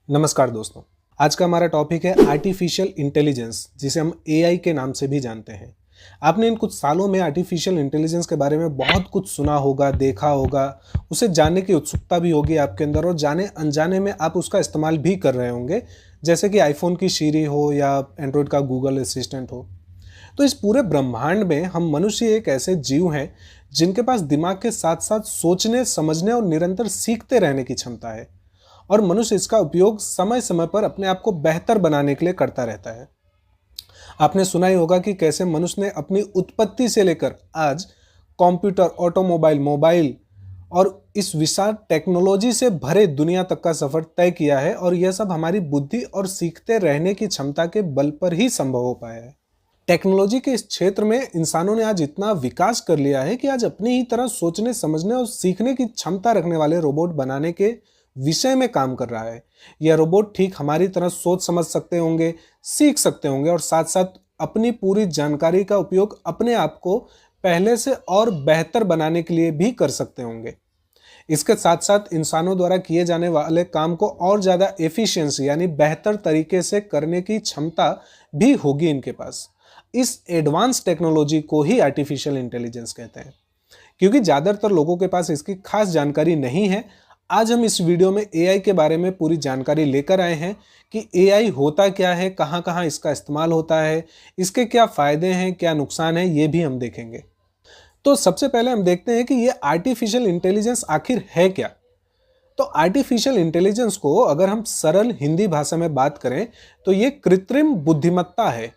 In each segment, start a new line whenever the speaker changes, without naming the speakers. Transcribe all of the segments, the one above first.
नमस्कार दोस्तों। आज का हमारा टॉपिक है आर्टिफिशियल इंटेलिजेंस, जिसे हम एआई के नाम से भी जानते हैं। आपने इन कुछ सालों में आर्टिफिशियल इंटेलिजेंस के बारे में बहुत कुछ सुना होगा, देखा होगा, उसे जानने की उत्सुकता भी होगी आपके अंदर और जाने अनजाने में आप उसका इस्तेमाल भी कर रहे होंगे, जैसे कि आईफोन की सीरी हो या एंड्रॉयड का गूगल असिस्टेंट हो। तो इस पूरे ब्रह्मांड में हम मनुष्य एक ऐसे जीव हैं जिनके पास दिमाग के साथ साथ सोचने, समझने और निरंतर सीखते रहने की क्षमता है, और मनुष्य इसका उपयोग समय समय पर अपने आप को बेहतर बनाने के लिए करता रहता है। आपने सुना ही होगा कि कैसे मनुष्य ने अपनी उत्पत्ति से लेकर आज कंप्यूटर, ऑटोमोबाइल, मोबाइल और इस विशाल टेक्नोलॉजी से भरे दुनिया तक का सफर तय किया है, और यह सब हमारी बुद्धि और सीखते रहने की क्षमता के बल पर ही संभव हो पाया है। टेक्नोलॉजी के इस क्षेत्र में इंसानों ने आज इतना विकास कर लिया है कि आज अपनी ही तरह सोचने, समझने और सीखने की क्षमता रखने वाले रोबोट बनाने के विषय में काम कर रहा है। यह रोबोट ठीक हमारी तरह सोच समझ सकते होंगे, सीख सकते होंगे और साथ साथ अपनी पूरी जानकारी का उपयोग अपने आप को पहले से और बेहतर बनाने के लिए भी कर सकते होंगे। इसके साथ साथ इंसानों द्वारा किए जाने वाले काम को और ज़्यादा एफिशिएंसी यानी बेहतर तरीके से करने की क्षमता भी होगी इनके पास। इस एडवांस टेक्नोलॉजी को ही आर्टिफिशियल इंटेलिजेंस कहते हैं। क्योंकि ज़्यादातर लोगों के पास इसकी खास जानकारी नहीं है, आज हम इस वीडियो में एआई के बारे में पूरी जानकारी लेकर आए हैं कि एआई होता क्या है, कहाँ कहाँ इसका इस्तेमाल होता है, इसके क्या फ़ायदे हैं, क्या नुकसान है, ये भी हम देखेंगे। तो सबसे पहले हम देखते हैं कि ये आर्टिफिशियल इंटेलिजेंस आखिर है क्या। तो आर्टिफिशियल इंटेलिजेंस को अगर हम सरल हिंदी भाषा में बात करें तो ये कृत्रिम बुद्धिमत्ता है।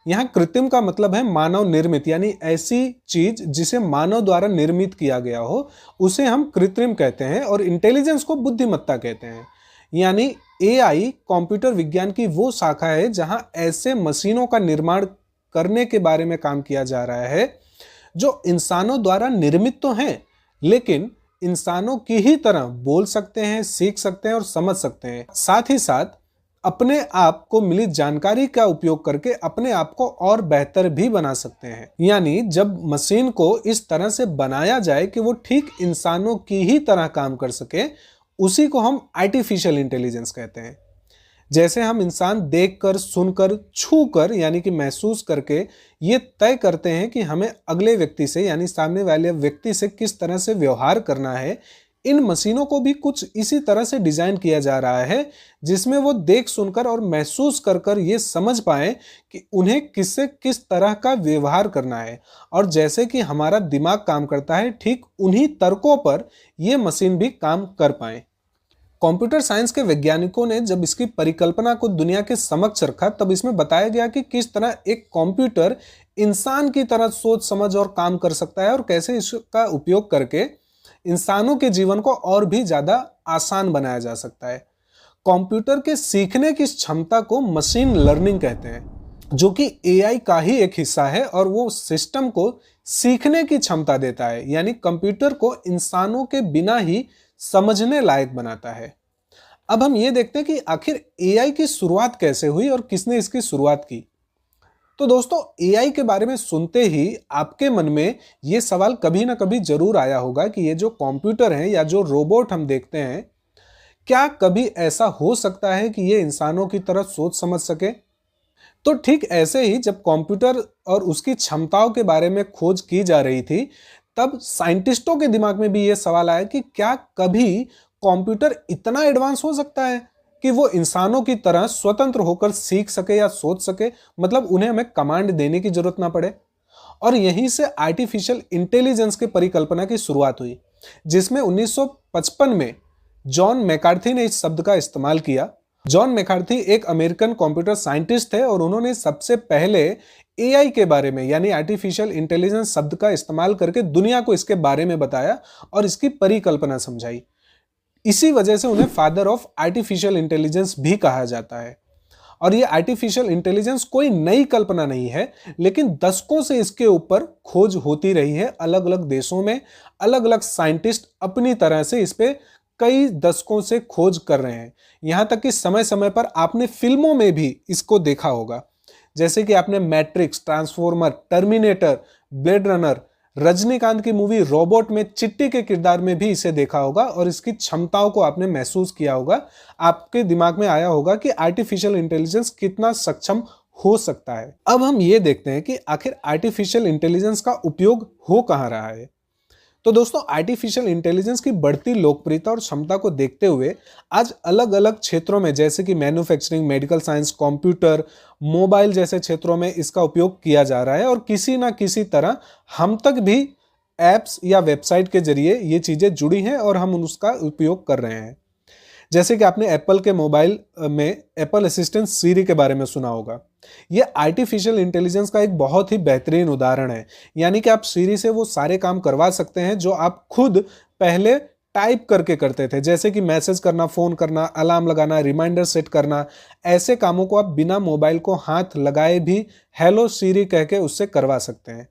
यहाँ कृत्रिम का मतलब है मानव निर्मित, यानी ऐसी चीज जिसे मानव द्वारा निर्मित किया गया हो उसे हम कृत्रिम कहते हैं, और इंटेलिजेंस को बुद्धिमत्ता कहते हैं। यानी एआई कंप्यूटर विज्ञान की वो शाखा है जहां ऐसे मशीनों का निर्माण करने के बारे में काम किया जा रहा है जो इंसानों द्वारा निर्मित तो हैं, लेकिन इंसानों की ही तरह बोल सकते हैं, सीख सकते हैं और समझ सकते हैं। साथ ही साथ अपने आप को मिली जानकारी का उपयोग करके अपने आप को और बेहतर भी बना सकते हैं। यानी जब मशीन को इस तरह से बनाया जाए कि वो ठीक इंसानों की ही तरह काम कर सके, उसी को हम आर्टिफिशियल इंटेलिजेंस कहते हैं। जैसे हम इंसान देखकर, सुनकर, छूकर यानी कि महसूस करके ये तय करते हैं कि हमें अगले व्यक्ति से यानी सामने वाले व्यक्ति से किस तरह से व्यवहार करना है, इन मशीनों को भी कुछ इसी तरह से डिजाइन किया जा रहा है जिसमें वो देख, सुनकर और महसूस कर कर ये समझ पाए कि उन्हें किससे किस तरह का व्यवहार करना है। और जैसे कि हमारा दिमाग काम करता है, ठीक उन्हीं तर्कों पर ये मशीन भी काम कर पाए। कंप्यूटर साइंस के वैज्ञानिकों ने जब इसकी परिकल्पना को दुनिया के समक्ष रखा, तब इसमें बताया गया कि किस तरह एक कंप्यूटर इंसान की तरह सोच, समझ और काम कर सकता है, और कैसे इसका उपयोग करके इंसानों के जीवन को और भी ज्यादा आसान बनाया जा सकता है। कंप्यूटर के सीखने की क्षमता को मशीन लर्निंग कहते हैं, जो कि एआई का ही एक हिस्सा है, और वो सिस्टम को सीखने की क्षमता देता है, यानी कंप्यूटर को इंसानों के बिना ही समझने लायक बनाता है। अब हम ये देखते हैं कि आखिर एआई की शुरुआत कैसे हुई और किसने इसकी शुरुआत की। तो दोस्तों, एआई के बारे में सुनते ही आपके मन में ये सवाल कभी ना कभी जरूर आया होगा कि ये जो कंप्यूटर हैं या जो रोबोट हम देखते हैं, क्या कभी ऐसा हो सकता है कि ये इंसानों की तरह सोच समझ सके। तो ठीक ऐसे ही जब कंप्यूटर और उसकी क्षमताओं के बारे में खोज की जा रही थी, तब साइंटिस्टों के दिमाग में भी ये सवाल आया कि क्या कभी कंप्यूटर इतना एडवांस हो सकता है कि वो इंसानों की तरह स्वतंत्र होकर सीख सके या सोच सके, मतलब उन्हें हमें कमांड देने की जरूरत ना पड़े। और यहीं से आर्टिफिशियल इंटेलिजेंस की परिकल्पना की शुरुआत हुई, जिसमें 1955 में जॉन मैकार्थी ने इस शब्द का इस्तेमाल किया। जॉन मैकार्थी एक अमेरिकन कंप्यूटर साइंटिस्ट थे, और उन्होंने सबसे पहले एआई के बारे में यानी आर्टिफिशियल इंटेलिजेंस शब्द का इस्तेमाल करके दुनिया को इसके बारे में बताया और इसकी परिकल्पना समझाई। इसी वजह से उन्हें फादर ऑफ आर्टिफिशियल इंटेलिजेंस भी कहा जाता है। और ये आर्टिफिशियल इंटेलिजेंस कोई नई कल्पना नहीं है, लेकिन दशकों से इसके ऊपर खोज होती रही है। अलग अलग देशों में अलग अलग साइंटिस्ट अपनी तरह से इस पे कई दशकों से खोज कर रहे हैं। यहां तक कि समय समय पर आपने फिल्मों में भी इसको देखा होगा, जैसे कि आपने matrix, transformer, terminator, blade runner, Rajinikanth की मूवी रोबोट में चिट्टी के किरदार में भी इसे देखा होगा और इसकी क्षमताओं को आपने महसूस किया होगा। आपके दिमाग में आया होगा कि आर्टिफिशियल इंटेलिजेंस कितना सक्षम हो सकता है। अब हम ये देखते हैं कि आखिर आर्टिफिशियल इंटेलिजेंस का उपयोग हो कहाँ रहा है। तो दोस्तों, आर्टिफिशियल इंटेलिजेंस की बढ़ती लोकप्रियता और क्षमता को देखते हुए आज अलग अलग क्षेत्रों में जैसे कि manufacturing, medical science, computer, mobile जैसे क्षेत्रों में इसका उपयोग किया जा रहा है और किसी ना किसी तरह हम तक भी एप्स या वेबसाइट के जरिए ये चीजें जुड़ी हैं और हम उसका उपयोग कर रहे हैं। जैसे कि आपने एप्पल के मोबाइल में एप्पल असिस्टेंट सीरी के बारे में सुना होगा। यह आर्टिफिशियल इंटेलिजेंस का एक बहुत ही बेहतरीन उदाहरण है। यानी कि आप सीरी से वो सारे काम करवा सकते हैं जो आप खुद पहले टाइप करके करते थे, जैसे कि मैसेज करना, फोन करना, अलार्म लगाना, रिमाइंडर सेट करना। ऐसे कामों को आप बिना मोबाइल को हाथ लगाए भी हेलो सीरी कह के उससे करवा सकते हैं।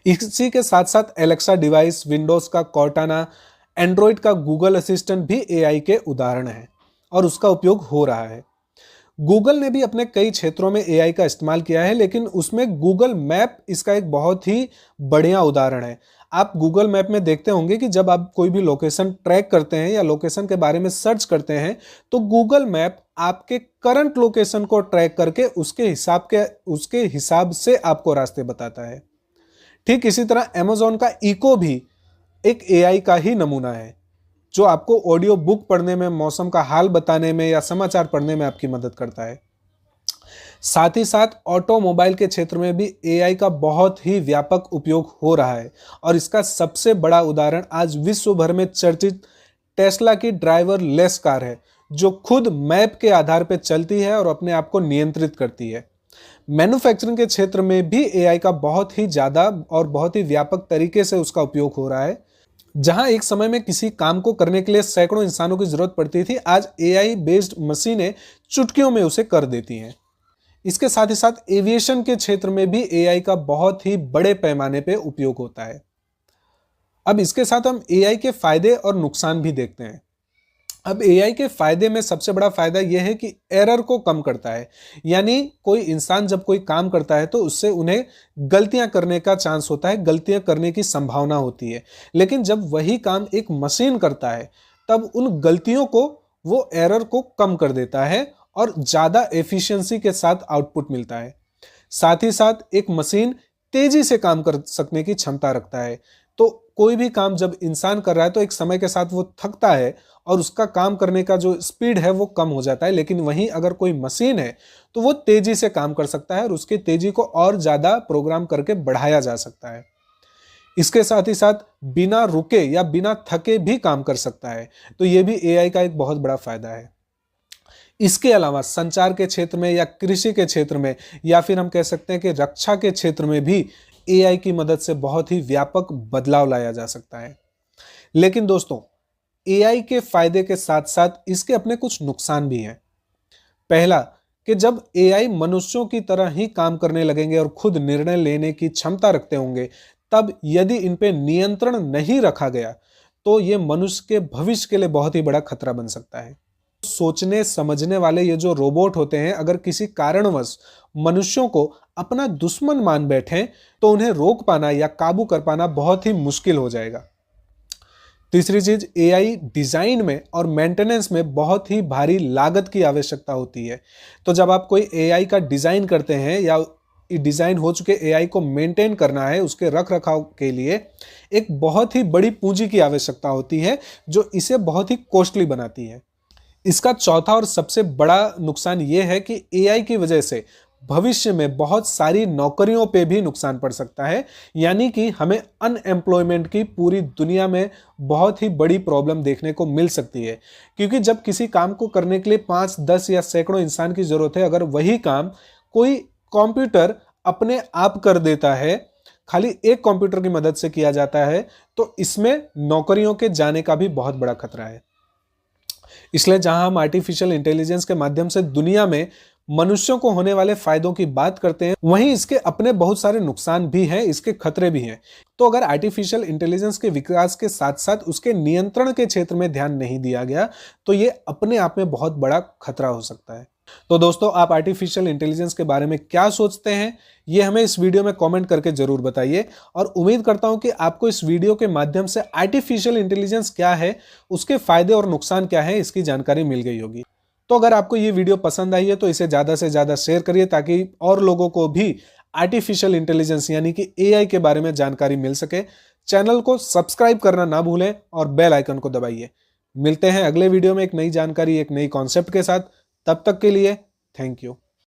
इसी के साथ साथ एलेक्सा डिवाइस, विंडोज का कॉर्टाना, एंड्रॉइड का गूगल असिस्टेंट भी एआई के उदाहरण है और उसका उपयोग हो रहा है। गूगल ने भी अपने कई क्षेत्रों में एआई का इस्तेमाल किया है, लेकिन उसमें गूगल मैप इसका एक बहुत ही बढ़िया उदाहरण है। आप गूगल मैप में देखते होंगे कि जब आप कोई भी लोकेशन ट्रैक करते हैं या लोकेशन के बारे में सर्च करते हैं तो गूगल मैप आपके करंट लोकेशन को ट्रैक करके उसके हिसाब से आपको रास्ते बताता है। ठीक इसी तरह अमेज़न का इको भी एक एआई का ही नमूना है जो आपको ऑडियो बुक पढ़ने में, मौसम का हाल बताने में या समाचार पढ़ने में आपकी मदद करता है। साथ ही साथ ऑटोमोबाइल के क्षेत्र में भी एआई का बहुत ही व्यापक उपयोग हो रहा है और इसका सबसे बड़ा उदाहरण आज विश्व भर में चर्चित टेस्ला की ड्राइवर लेस कार है, जो खुद मैप के आधार पर चलती है और अपने आप को नियंत्रित करती है। मैन्युफैक्चरिंग के क्षेत्र में भी एआई का बहुत ही ज्यादा और बहुत ही व्यापक तरीके से उसका उपयोग हो रहा है। जहां एक समय में किसी काम को करने के लिए सैकड़ों इंसानों की जरूरत पड़ती थी, आज एआई बेस्ड मशीनें चुटकियों में उसे कर देती हैं। इसके साथ ही साथ एविएशन के क्षेत्र में भी एआई का बहुत ही बड़े पैमाने पे उपयोग होता है। अब इसके साथ हम एआई के फायदे और नुकसान भी देखते हैं। अब एआई के फायदे में सबसे बड़ा फायदा यह है कि एरर को कम करता है। यानी कोई इंसान जब कोई काम करता है तो उससे उन्हें गलतियां करने का चांस होता है, गलतियां करने की संभावना होती है। लेकिन जब वही काम एक मशीन करता है तब उन गलतियों को, वो एरर को कम कर देता है और ज्यादा एफिशिएंसी के साथ आउटपुट मिलता है। साथ ही साथ एक मशीन तेजी से काम कर सकने की क्षमता रखता है। तो कोई भी काम जब इंसान कर रहा है तो एक समय के साथ वो थकता है और उसका काम करने का जो स्पीड है वो कम हो जाता है। लेकिन वहीं अगर कोई मशीन है तो वो तेजी से काम कर सकता है और उसकी तेजी को और ज्यादा प्रोग्राम करके बढ़ाया जा सकता है। इसके साथ ही साथ बिना रुके या बिना थके भी काम कर सकता है। तो ये भी एआई का एक बहुत बड़ा फायदा है। इसके अलावा संचार के क्षेत्र में या कृषि के क्षेत्र में या फिर हम कह सकते हैं कि रक्षा के क्षेत्र में भी एआई की मदद से बहुत ही व्यापक बदलाव लाया जा सकता है। लेकिन दोस्तों, एआई के फायदे के साथ साथ इसके अपने कुछ नुकसान भी हैं। पहला, कि जब एआई मनुष्यों की तरह ही काम करने लगेंगे और खुद निर्णय लेने की क्षमता रखते होंगे, तब यदि इन पे नियंत्रण नहीं रखा गया तो ये मनुष्य के भविष्य के लिए बहुत ही बड़ा खतरा बन सकता है। सोचने समझने वाले ये जो रोबोट होते हैं, अगर किसी कारणवश मनुष्यों को अपना दुश्मन मान बैठें तो उन्हें रोक पाना या काबू कर पाना बहुत ही मुश्किल हो जाएगा। तीसरी चीज, एआई डिजाइन में और मेंटेनेंस में बहुत ही भारी लागत की आवश्यकता होती है। तो जब आप कोई एआई का डिजाइन करते हैं या डिजाइन हो चुके एआई को मेंटेन करना है, उसके रख रखाव के लिए एक बहुत ही बड़ी पूंजी की आवश्यकता होती है जो इसे बहुत ही कॉस्टली बनाती है। इसका चौथा और सबसे बड़ा नुकसान यह है कि एआई की वजह से भविष्य में बहुत सारी नौकरियों पे भी नुकसान पड़ सकता है। यानी कि हमें अनएम्प्लॉयमेंट की पूरी दुनिया में बहुत ही बड़ी प्रॉब्लम देखने को मिल सकती है। क्योंकि जब किसी काम को करने के लिए 5, 10 या सैकड़ों इंसान की जरूरत है, अगर वही काम कोई कंप्यूटर अपने आप कर देता है, खाली एक कंप्यूटर की मदद से किया जाता है, तो इसमें नौकरियों के जाने का भी बहुत बड़ा खतरा है। इसलिए जहां हम आर्टिफिशियल इंटेलिजेंस के माध्यम से दुनिया में मनुष्यों को होने वाले फायदों की बात करते हैं, वहीं इसके अपने बहुत सारे नुकसान भी हैं, इसके खतरे भी हैं। तो अगर आर्टिफिशियल इंटेलिजेंस के विकास के साथ साथ उसके नियंत्रण के क्षेत्र में ध्यान नहीं दिया गया तो ये अपने आप में बहुत बड़ा खतरा हो सकता है। तो दोस्तों, आप आर्टिफिशियल इंटेलिजेंस के बारे में क्या सोचते हैं, ये हमें इस वीडियो में कमेंट करके जरूर बताइए। और उम्मीद करता हूं कि आपको इस वीडियो के माध्यम से आर्टिफिशियल इंटेलिजेंस क्या है, उसके फायदे और नुकसान क्या है, इसकी जानकारी मिल गई होगी। तो अगर आपको ये वीडियो पसंद आई है तो इसे ज्यादा से ज्यादा शेयर करिए, ताकि और लोगों को भी आर्टिफिशियल इंटेलिजेंस यानी कि एआई के बारे में जानकारी मिल सके। चैनल को सब्सक्राइब करना ना भूलें और बेल आइकन को दबाइए। मिलते हैं अगले वीडियो में एक नई जानकारी, एक नई कॉन्सेप्ट के साथ। तब तक के लिए थैंक यू।